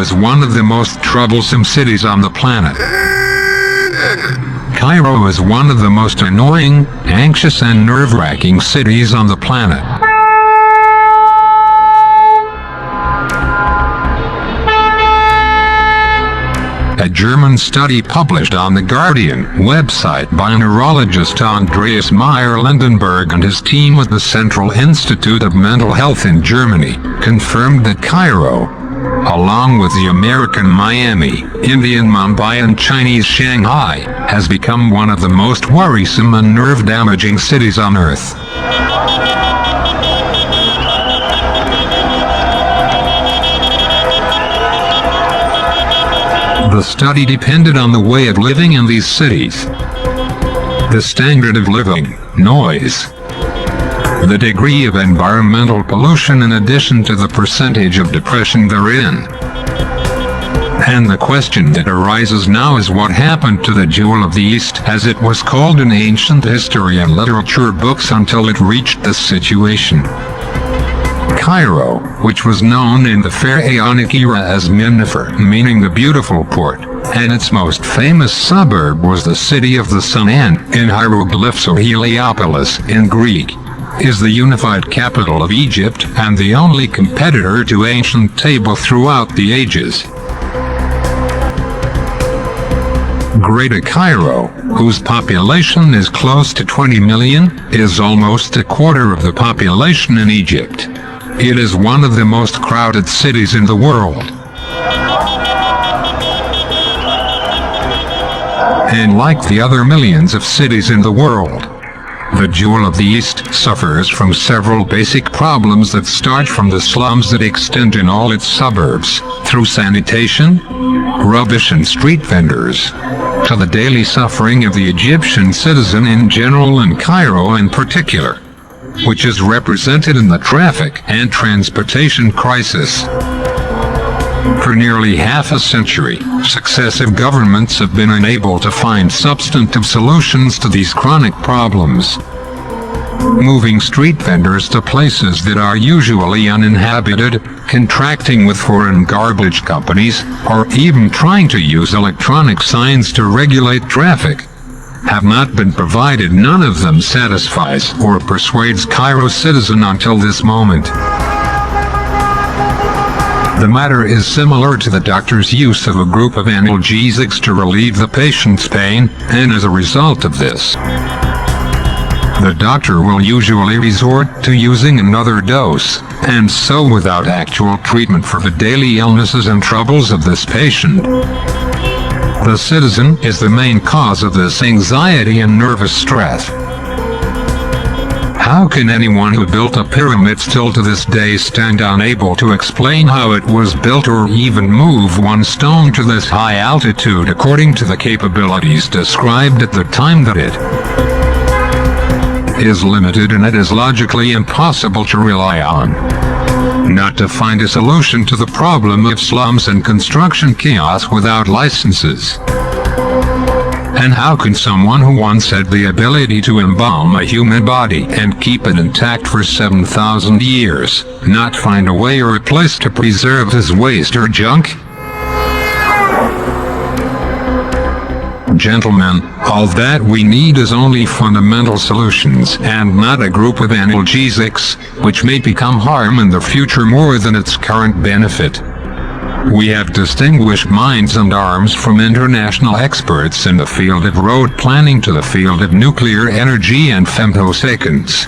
is one of the most troublesome cities on the planet. Cairo is one of the most annoying, anxious and nerve-wracking cities on the planet. A German study published on the Guardian website by neurologist Andreas Meyer-Lindenberg and his team at the Central Institute of Mental Health in Germany confirmed that Cairo, along with the American Miami, Indian Mumbai and Chinese Shanghai, has become one of the most worrisome and nerve-damaging cities on Earth. The study depended on the way of living in these cities, the standard of living, noise, the degree of environmental pollution in addition to the percentage of depression therein. And the question that arises now is what happened to the Jewel of the East, as it was called in ancient history and literature books until it reached this situation. Cairo, which was known in the Pharaonic era as Minnefer, meaning the beautiful port, and its most famous suburb was the city of the sun, and, in hieroglyphs, or Heliopolis in Greek, is the unified capital of Egypt and the only competitor to ancient Taba throughout the ages. Greater Cairo, whose population is close to 20 million, is almost a quarter of the population in Egypt. It is one of the most crowded cities in the world. And like the other millions of cities in the world, the Jewel of the East suffers from several basic problems that start from the slums that extend in all its suburbs, through sanitation, rubbish and street vendors, to the daily suffering of the Egyptian citizen in general and Cairo in particular, which is represented in the traffic and transportation crisis. For nearly half a century, successive governments have been unable to find substantive solutions to these chronic problems. Moving street vendors to places that are usually uninhabited, contracting with foreign garbage companies, or even trying to use electronic signs to regulate traffic, have not been provided. None of them satisfies or persuades Cairo's citizen until this moment. The matter is similar to the doctor's use of a group of analgesics to relieve the patient's pain, and as a result of this, the doctor will usually resort to using another dose, and so without actual treatment for the daily illnesses and troubles of this patient. The citizen is the main cause of this anxiety and nervous stress. How can anyone who built a pyramid still to this day stand unable to explain how it was built or even move one stone to this high altitude according to the capabilities described at the time that it is limited and it is logically impossible to rely on? Not to find a solution to the problem of slums and construction chaos without licenses. And how can someone who once had the ability to embalm a human body and keep it intact for 7,000 years, not find a way or a place to preserve his waste or junk? Gentlemen, all that we need is only fundamental solutions, and not a group of analgesics, which may become harm in the future more than its current benefit. We have distinguished minds and arms from international experts in the field of road planning to the field of nuclear energy and femtoseconds,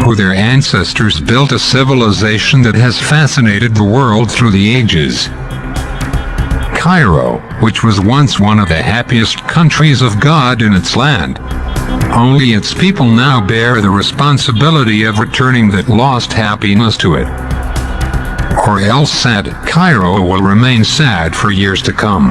who their ancestors built a civilization that has fascinated the world through the ages. Cairo, which was once one of the happiest countries of God in its land, only its people now bear the responsibility of returning that lost happiness to it. Or else sad Cairo will remain sad for years to come.